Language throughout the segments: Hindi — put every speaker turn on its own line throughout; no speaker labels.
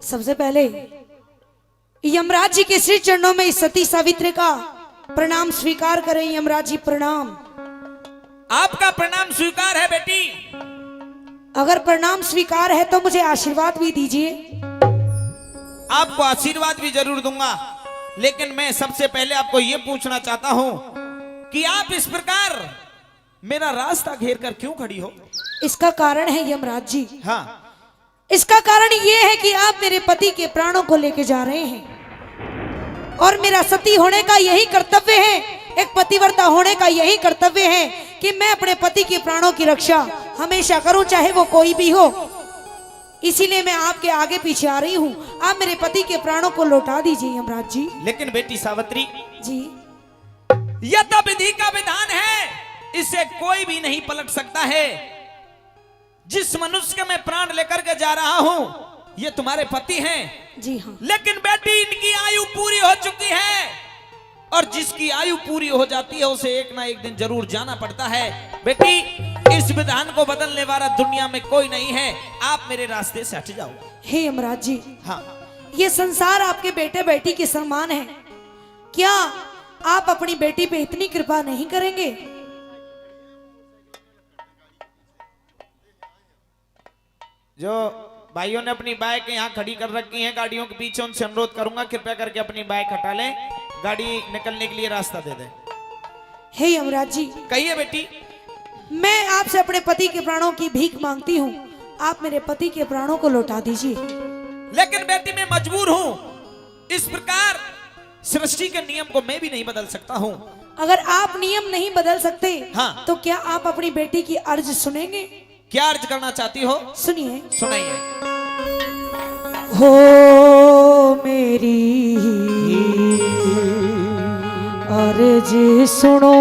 सबसे पहले यमराज जी के श्री चरणों में इस सती सावित्री का प्रणाम स्वीकार करें। यमराज जी प्रणाम।
आपका प्रणाम स्वीकार है बेटी।
अगर प्रणाम स्वीकार है तो मुझे आशीर्वाद भी दीजिए।
आपको आशीर्वाद भी जरूर दूंगा, लेकिन मैं सबसे पहले आपको यह पूछना चाहता हूं कि आप इस प्रकार मेरा रास्ता घेर कर क्यों खड़ी हो?
इसका कारण है यमराज जी,
हाँ,
इसका कारण यह है कि आप मेरे पति के प्राणों को लेके जा रहे हैं और मेरा सती होने का यही कर्तव्य है, एक पतिव्रता होने का यही कर्तव्य है कि मैं अपने पति के प्राणों की रक्षा हमेशा करूं, चाहे वो कोई भी हो। इसीलिए मैं आपके आगे पीछे आ रही हूं। आप मेरे पति के प्राणों को लौटा दीजिए यमराज जी।
लेकिन बेटी सावित्री
जी,
यह तो विधि का विधान है, इसे कोई भी नहीं पलट सकता है। जिस मनुष्य के मैं प्राण लेकर के जा रहा हूं, ये तुम्हारे पति हैं।
जी हाँ।
लेकिन बेटी इनकी आयु पूरी हो चुकी है, और जिसकी आयु पूरी हो जाती है उसे एक ना एक दिन जरूर जाना पड़ता है। बेटी, इस विधान को बदलने वाला दुनिया में कोई नहीं है। आप मेरे रास्ते से हट जाओ।
हे यमराज जी,
हाँ,
ये संसार आपके बेटे बेटी के समान है, क्या आप अपनी बेटी पे इतनी कृपा नहीं करेंगे?
जो भाइयों ने अपनी बाइक यहाँ खड़ी कर रखी है गाड़ियों के पीछे, उनसे अनुरोध करूंगा कृपया करके अपनी बाइक हटा लें, गाड़ी निकलने के लिए रास्ता दे दें।
हे यमराज जी,
कहिए बेटी।
मैं आपसे अपने पति के प्राणों की भीख मांगती हूँ, आप मेरे पति के प्राणों को लौटा दीजिए।
लेकिन बेटी मैं मजबूर हूँ, इस प्रकार सृष्टि के नियम को मैं भी नहीं बदल सकता हूँ।
अगर आप नियम नहीं बदल सकते,
हाँ,
तो क्या आप अपनी बेटी की अर्ज सुनेंगे?
क्या अर्ज करना चाहती हो?
सुनिए।
सुनाइए।
हो मेरी अर्ज सुनो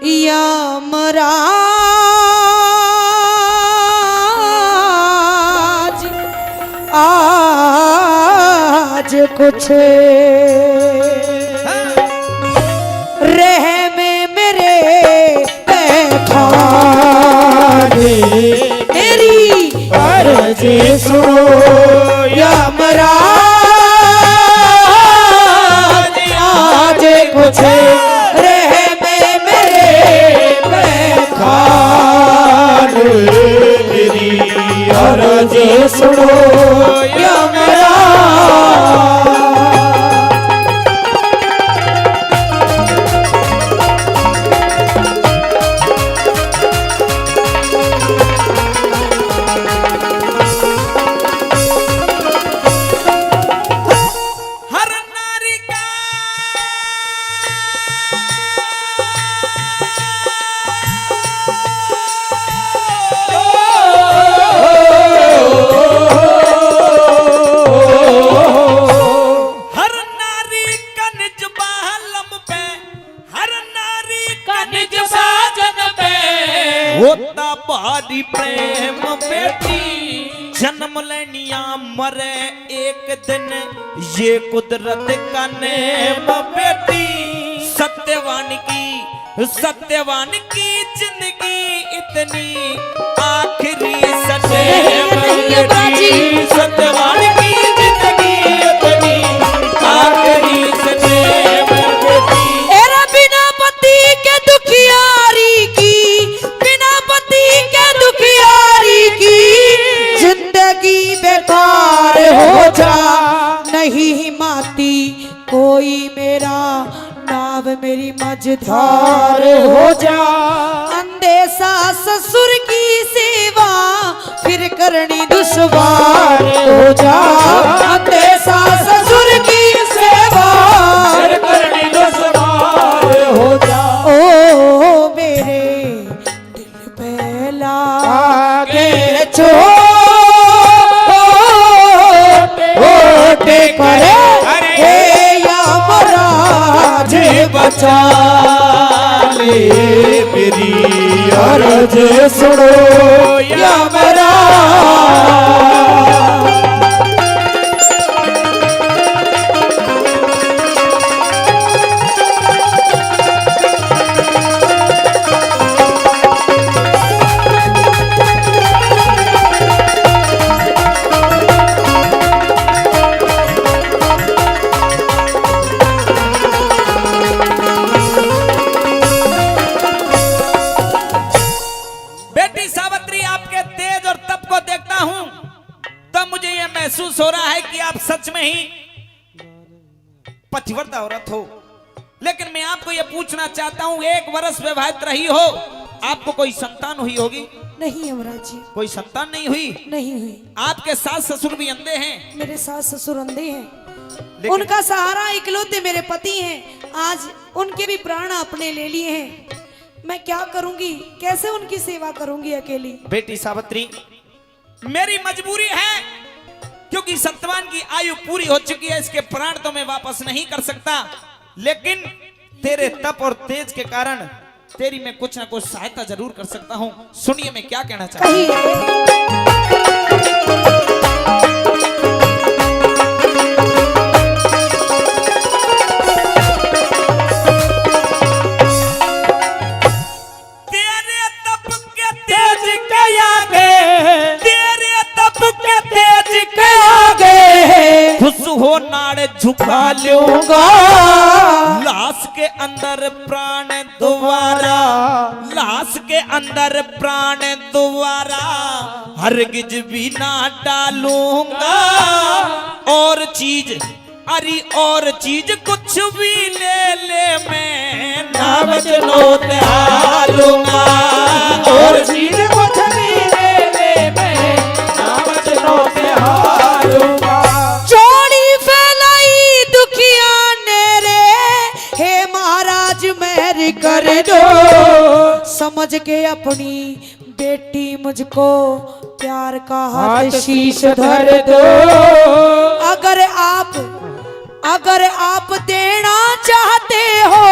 यमराज, आज कुछ मेरी अर्ज सुनो यमराज, आज कुछ रहम मेरे बेखार, मेरी अर्ज सुनो यमराज।
भारी प्रेम बेटी, जन्म लेनिया मरे एक दिन, ये कुदरत का नेम बेटी। सत्यवान की जिंदगी इतनी आखिरी सदैव बेटी, सत्यवान की जिंदगी इतनी आखिरी सदैव बेटी।
एरा बिना पति के दुखियारी की, जिंदगी बेकार हो जा, नहीं माती कोई मेरा नाव, मेरी मझधार हो जा। अंदेशा ससुर की सेवा फिर करनी दुश्वार हो जा, अंदेशा ससुर की सेवा फिर करनी दुश्वार हो जा। ओ मेरे दिल पे लागे चोट करे, हे यमराज बचा ले, मेरी अर्ज सुनो यमराज।
महसूस हो रहा है कि आप सच में ही पतिव्रता औरत हो, लेकिन मैं आपको यह पूछना चाहता हूं, 1 वर्ष विवाहित रही हो, आपको कोई संतान हुई होगी?
नहीं यमराज जी,
कोई संतान नहीं हुई?
नहीं हुई।
आपके सास ससुर भी अंधे हैं?
मेरे सास ससुर अंधे हैं,
लेकिन
उनका सहारा इकलौते मेरे पति हैं। आज उनके भी प्राण आपने ले लिए हैं, मैं क्या करूंगी, कैसे उनकी सेवा करूंगी अकेली?
बेटी सावित्री, मेरी मजबूरी है, क्योंकि सत्यवान की आयु पूरी हो चुकी है, इसके प्राण तो मैं वापस नहीं कर सकता, लेकिन तेरे तप और तेज के कारण तेरी मैं कुछ ना कुछ सहायता जरूर कर सकता हूं। सुनिए मैं क्या कहना चाहता हूं। तेरे तप के तेज के आगे, तेरे तप के तेज के आगे खुश हो नाड़ झुका लूंगा, लाश के अंदर प्राण दोबारा, लाश के अंदर प्राण दोबारा हरगिज भी ना डालूंगा, और चीज अरे और चीज कुछ भी ले ले मैं ना बचनो त्यालूंगा, और चीज कुछ भी ले ले मैं ना बचनो त्यालूंगा।
चोरी फैलाई दुखिया ने रे, हे महाराज मेहर कर दो, समझ के अपनी बेटी मुझको प्यार का हाथ शीश धर दो। अगर आप देना चाहते हो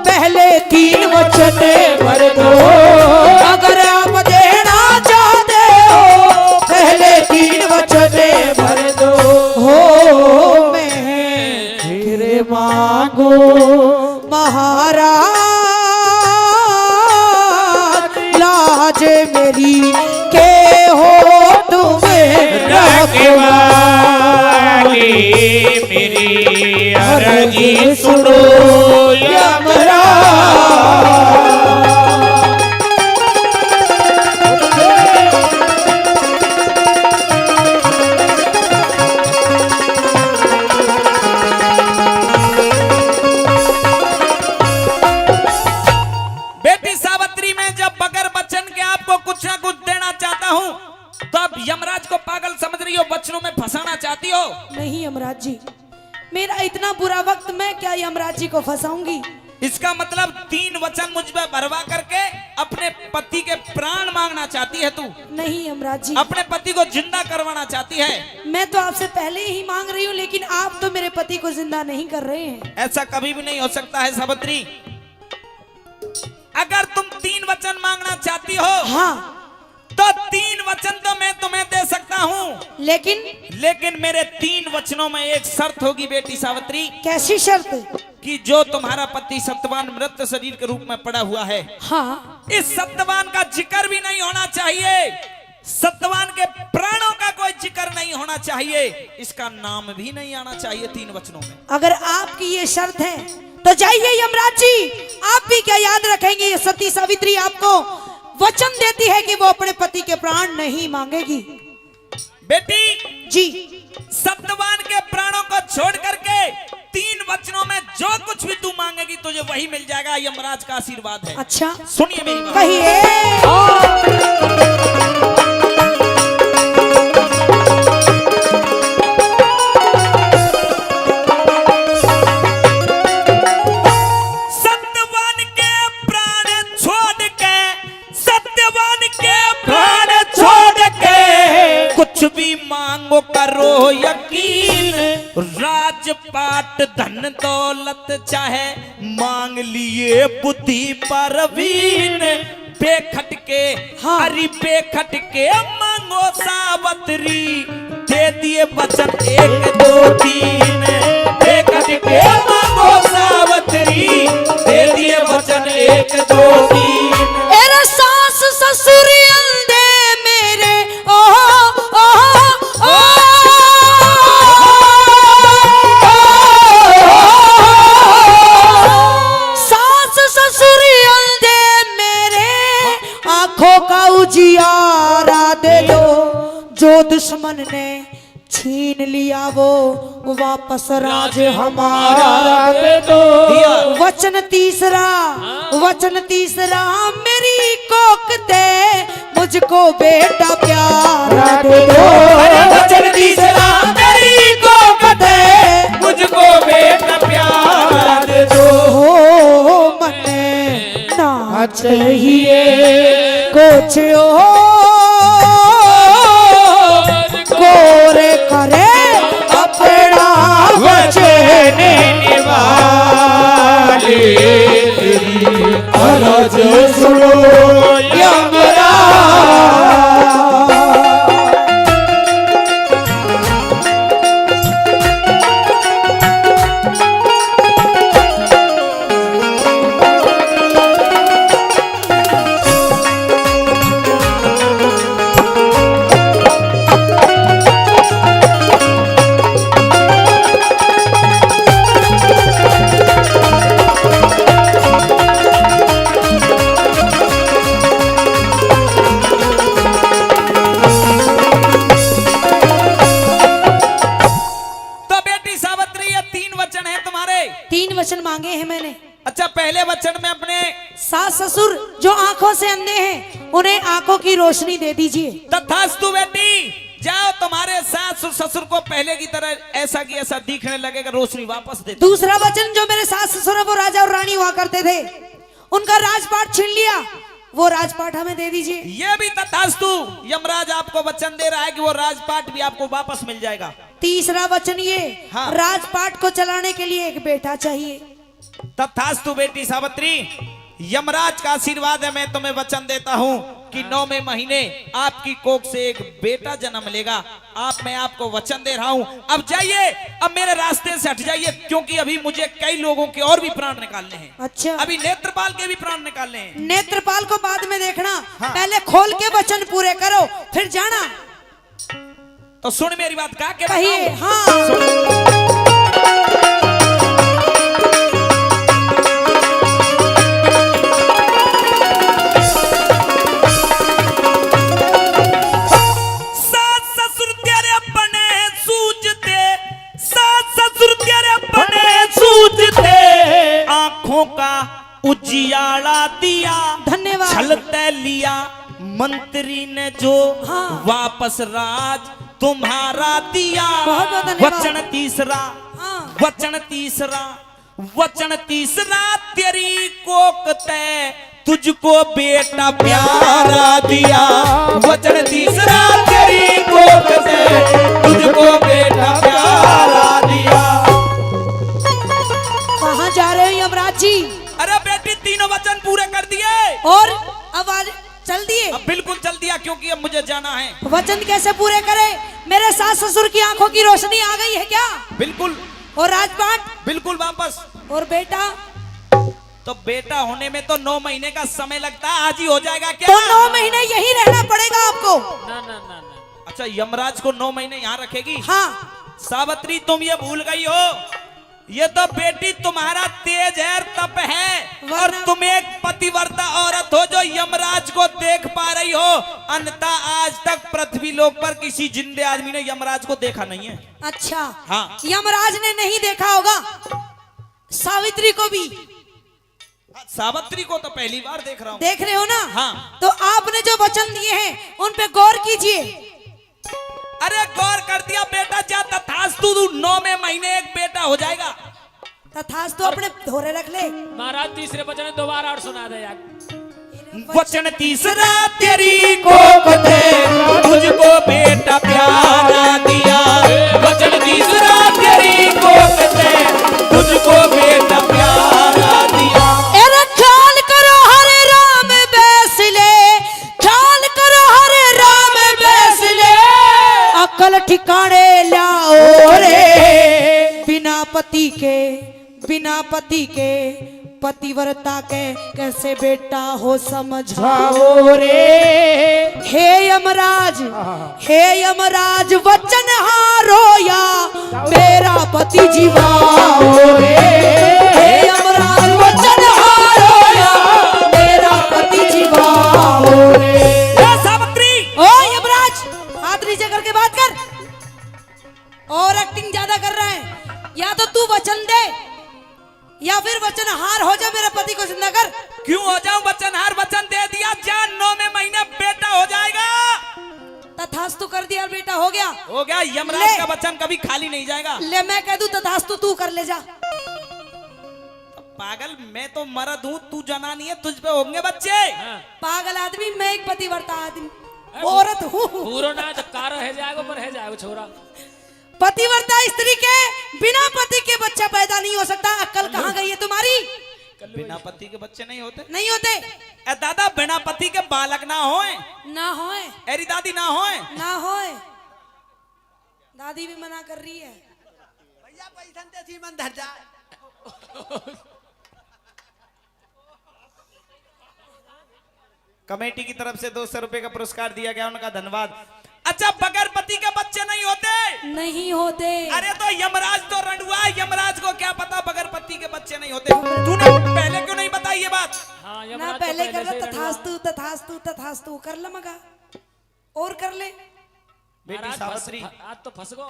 पहले 3 वचन भर दो, अगर आप देना चाहते हो पहले 3 वचन भर दो, हो मैं फिर मांगो महाराज, लाज मेरी के हो तुम्हें रखवाली, मेरी अर्जी सुनो यमराज।
बेटी सावित्री, मैं जब बगैर वचन के आपको कुछ ना कुछ देना चाहता हूँ, तो आप यमराज को पागल समझ रही हो, वचनों में फंसाना चाहती हो?
नहीं यमराज जी, मेरा इतना बुरा वक्त, मैं क्या यमराज जी को फंसाऊंगी?
इसका मतलब 3 वचन मुझ पे भरवा करके अपने पति के प्राण मांगना चाहती है तू?
नहीं यमराज जी,
अपने पति को जिंदा करवाना चाहती है?
मैं तो आपसे पहले ही मांग रही हूँ, लेकिन आप तो मेरे पति को जिंदा नहीं कर रहे हैं।
ऐसा कभी भी नहीं हो सकता है सावित्री। अगर तुम 3 वचन मांगना चाहती हो,
हाँ,
तो 3 वचन तो मैं तुम्हें दे सकता हूँ, लेकिन मेरे 3 वचनों में एक शर्त होगी बेटी सावित्री।
कैसी शर्त?
कि जो तुम्हारा पति सत्यवान मृत शरीर के रूप में पड़ा हुआ है,
हाँ,
इस सत्यवान का जिक्र भी नहीं होना चाहिए, सत्यवान के प्राणों का कोई जिक्र नहीं होना चाहिए, इसका नाम भी नहीं आना चाहिए 3 वचनों में।
अगर आपकी ये शर्त है तो जाइए यमराज जी, आप भी क्या याद रखेंगे, ये सती सावित्री आपको वचन देती है कि वो अपने पति के प्राण नहीं मांगेगी।
बेटी
जी,
सत्यवान के प्राणों को छोड़ करके 3 वचनों में जो कुछ भी तू मांगेगी तुझे वही मिल जाएगा, यमराज का आशीर्वाद है।
अच्छा,
सुनिए मेरी बात।
कहिए।
कुछ भी मांगो करो यकीन, राजपाट धन दौलत चाहे मांग लिए बुद्धि परवीन, बेखटके
हाँ।
हरी बेखटके मांगो सावित्री, दे दिए वचन 1 2 3, बेखटके मांगो सावित्री, दे दिए वचन 1 2 3।
मेरे सास ससुर अंधे मेरे, ओ ओ ओ, सास ससुर अंधे मेरे, आंखों का उजियारा दे दो, जो दुश्मन ने छीन लिया वो वापस राज हमारा।
दे दो।
वचन तीसरा मेरी कोक दे मुझको बेटा प्यारा दे दो।
वचन तीसरा मेरी कोक दे मुझको बेटा प्यारा दे दो।
हो मने ना चाहिए कुछ गोरे करे अपना
वचन निभाए अरज सुनो यमराज।
तीन वचन मांगे हैं मैंने।
अच्छा, पहले वचन में अपने
सास ससुर जो आंखों से अंधे हैं उन्हें आंखों की रोशनी दे दीजिए।
तथास्तु बेटी, जाओ तुम्हारे सास ससुर को पहले की तरह ऐसा की ऐसा दिखने लगेगा, रोशनी वापस दे।
दूसरा वचन, जो मेरे सास ससुर है वो राजा और रानी हुआ करते थे, उनका राजपाट छीन लिया, वो राजपाट हमें दे दीजिए।
ये भी तथास्तु, यमराज आपको वचन दे रहा है कि वो राजपाट भी आपको वापस मिल जाएगा।
तीसरा वचन ये,
हाँ।
राजपाट को चलाने के लिए एक बेटा चाहिए।
तथास्तु बेटी सावित्री, यमराज का आशीर्वाद है, मैं तुम्हें वचन देता हूँ कि 9वें महीने आपकी कोख से एक बेटा जन्म लेगा। मैं आपको वचन दे रहा हूँ। अब जाइए, अब मेरे रास्ते से हट जाइए, क्योंकि अभी मुझे कई लोगों के और भी प्राण निकालने हैं।
अच्छा,
अभी नेत्रपाल के भी प्राण निकालने हैं।
नेत्रपाल को बाद में देखना,
हाँ।
पहले खोल के वचन पूरे करो फिर जाना।
तो सुन मेरी बात, का के
कहिए।
बताऊं?
हाँ,
सास ससुर तेरे बने सूझते, सास ससुर तेरे बने सूझते, आंखों का उजियाला दिया,
धन्यवाद।
छलते लिया मंत्री ने जो,
हाँ।
वापस राज तुम्हारा दिया।
बहुत बहुत धन्यवाद।
वचन तीसरा,
हाँ।
वचन तीसरा, वचन तीसरा तेरी कोक तय तुझको बेटा प्यारा दिया। वचन तीसरा तेरी कोख से तुझको बेटा प्यारा दिया।
कहाँ जा रहे हो यमराज जी?
अरे बेटी, तीनों वचन पूरे कर दिए
और अब चल दिए?
अब बिल्कुल चल दिया, क्योंकि अब मुझे जाना है।
वचन कैसे पूरे करे? मेरे सास ससुर की आंखों की रोशनी आ गई है क्या?
बिल्कुल
और राजपाट
बिल्कुल वापस।
और बेटा?
तो बेटा होने में तो 9 महीने का समय लगता है, आज ही हो जाएगा क्या?
तो 9 महीने यही रहना पड़ेगा आपको।
ना ना ना ना।
अच्छा, यमराज को 9 महीने यहाँ रखेगी?
हाँ।
सावित्री, तुम ये भूल गई हो, ये तो बेटी तुम्हारा तेज है, तप है, और तुम एक पतिव्रता औरत हो जो यमराज को देख पा रही हो। अन्यथा आज तक पृथ्वी लोक पर किसी जिंदे आदमी ने यमराज को देखा नहीं है।
अच्छा,
हाँ।
यमराज ने नहीं देखा होगा, सावित्री को भी
सावित्री को तो पहली बार देख रहा हूँ।
देख रहे हो ना?
हाँ।
तो आपने जो वचन दिए हैं उन पे गौर कीजिए।
अरे गौर कर दिया बेटा, जा तथास्तु, 9वें महीने एक बेटा हो जाएगा।
तथास्तु तो अपने धोरे रख ले।
महाराज तीसरे वचन दोबारा और सुना दे यार।
वचन तीसरा तेरी कोख दे तुझको बेटा प्यारा दिया। वचन तीसरा तेरी कोख दे तुझको बेटा प्यारा दिया।
अरे ख्याल करो हरे राम बैसले, ख्याल करो हरे राम बैसले, अकल ठिकाने लाओ रे। बिना पति के पतिव्रता के कैसे बेटा हो समझाओ रे। हे यमराज वचन हारो या मेरा पति जीवाओ रे। हे यमराज वचन हारो या मेरा पति जीवाओ रे।
सावित्री,
ओ यमराज, हाथ नीचे करके बात कर। और एक्टिंग ज्यादा कर रहा है। या तो तू वचन दे या फिर वचन हार हो जा, मेरे पति को जिंदा कर।
क्यों हो जाऊं वचनहार? वचन दे दिया, जान 9वें महीने बेटा हो जाएगा।
तथास्तु कर दिया, बेटा हो गया।
हो गया। यमराज का वचन कभी खाली नहीं जाएगा।
ले मैं कह दूं तथास्तु, तू कर ले जा।
पागल, मैं तो मर्द हूँ, तू जनानी है, तुझ पे होंगे बच्चे।
पागल आदमी, मैं एक पतिव्रता आदमी औरत हूँ।
पूरो ना तो कार है जाएगा पर है जाएगा छोरा।
पतिव्रता स्त्री के बिना पति के बच्चा पैदा नहीं हो सकता। अक्ल कहाँ गई है तुम्हारी?
बिना पति के बच्चे नहीं होते।
नहीं होते।
ए दादा, बिना पति के बालक ना होए।
ना होए।
एरी दादी ना होए।
ना होए। दादी भी मना कर रही है।
भैया पैसा दे सी मन धर जा।
कमेटी की तरफ से 200 रुपए का पुरस्कार दिया गया, उनका धन्यवाद। अच्छा, बगैर पति के बच्चे नहीं होते?
नहीं होते।
अरे तो यमराज तो रंडुआ, यमराज को क्या पता बगैर पति के बच्चे नहीं होते? तूने पहले क्यों नहीं बताई ये बात?
हाँ,
ना
यमराज
पहले
तो
कर
से
ले,
ही
तथास्तु तथास्तु तथास्तु कर ले मगा, और कर ले।
बेटी
महाराज
सावित्री,
आज तो फंस गो।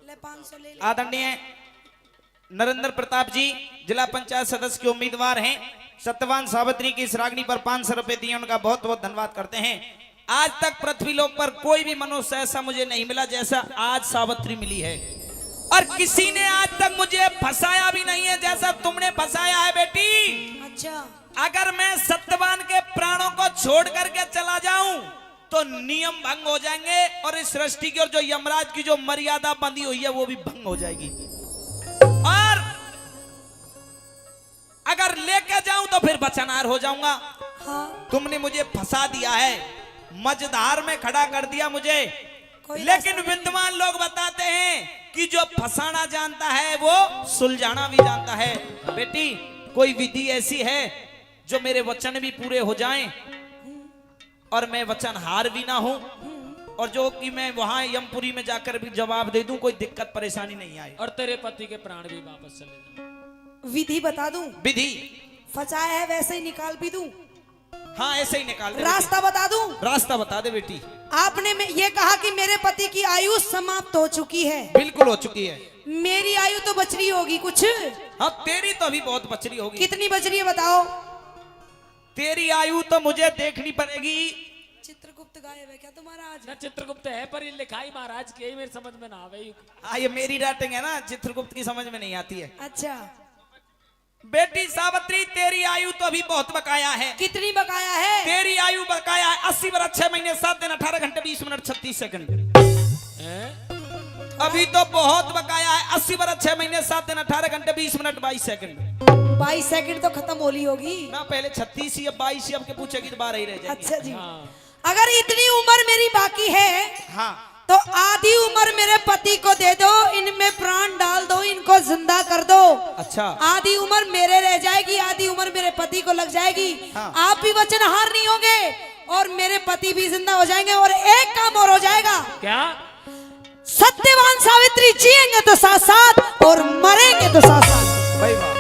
ले 500 ले ले।
आदरणीय नरेंद्र प्रताप जी जिला पंचायत सदस्य के उम्मीदवार हैं। सत्यवान सावित्री की इस रागनी पर 500 रुपए दिए, उनका बहुत बहुत धन्यवाद करते हैं। आज तक पृथ्वी लोक पर कोई भी मनुष्य ऐसा मुझे नहीं मिला जैसा आज सावित्री मिली है, और किसी ने आज तक मुझे फंसाया भी नहीं है जैसा तुमने फंसाया है बेटी।
अच्छा,
अगर मैं सत्यवान के प्राणों को छोड़ करके चला जाऊं तो नियम भंग हो जाएंगे, और इस सृष्टि की और जो यमराज की जो मर्यादा बंधी हुई है वो भी भंग हो जाएगी। और अगर लेके जाऊं तो फिर बचनहार हो जाऊंगा।
हाँ।
तुमने मुझे फंसा दिया है, मझधार में खड़ा कर दिया मुझे। लेकिन विद्वान लोग बताते हैं कि जो फंसाना जानता है वो सुलझाना भी जानता है। बेटी, कोई विधि ऐसी है जो मेरे वचन भी पूरे हो जाएं और मैं वचनहार भी ना हूं, और जो कि मैं वहां यमपुरी में जाकर भी जवाब दे दूं, कोई दिक्कत परेशानी नहीं आए,
और तेरे पति के प्राण भी वापस चले जाए।
विधि बता दूं?
विधि?
फंसाया है वैसे ही निकाल भी दूं?
हाँ, ऐसे ही निकाल दे।
रास्ता बता दूं?
रास्ता बता दे बेटी।
आपने ये कहा कि मेरे पति की आयु समाप्त हो चुकी है।
बिल्कुल हो चुकी है।
मेरी आयु तो बच रही होगी कुछ?
हाँ, तेरी तो अभी बहुत बचरी होगी।
कितनी बच रही है बताओ?
तेरी आयु तो मुझे देखनी पड़ेगी।
चित्रगुप्त गायब है क्या तुम्हारा आज?
ना चित्रगुप्त है पर ये लिखाई महाराज की, मेरे समझ में ना आवे।
हाँ, ये मेरी राइटिंग है ना, चित्रगुप्त की समझ में नहीं आती है।
अच्छा,
बेटी सावित्री, तेरी आयु तो अभी बहुत बकाया है।
कितनी बकाया है?
तेरी आयु बकाया है 80 वर्ष 6 महीने 7 दिन 18 घंटे 20 मिनट 36 सेकंड। अभी तो बहुत बकाया है 80 वर्ष 6 महीने 7 दिन 18 घंटे 20 मिनट 22 सेकंड।
22 सेकंड तो खत्म होली होगी
ना, पहले 36 ही, अब 22 ही। अब के पूछेगी तो 12 ही रह जाएगी।
अच्छा जी।
हाँ।
अगर इतनी उम्र मेरी बाकी है
हाँ,
तो आधी उम्र मेरे पति को दे दो, इनमें प्राण डाल दो, इनको जिंदा कर दो।
अच्छा।
आधी उम्र मेरे रह जाएगी, आधी उम्र मेरे पति को लग जाएगी।
हाँ।
आप भी वचनहार नहीं होंगे और मेरे पति भी जिंदा हो जाएंगे, और एक काम और हो जाएगा।
क्या?
सत्यवान सावित्री जिएंगे तो साथ साथ और मरेंगे तो साथ साथ।
भाई वाह।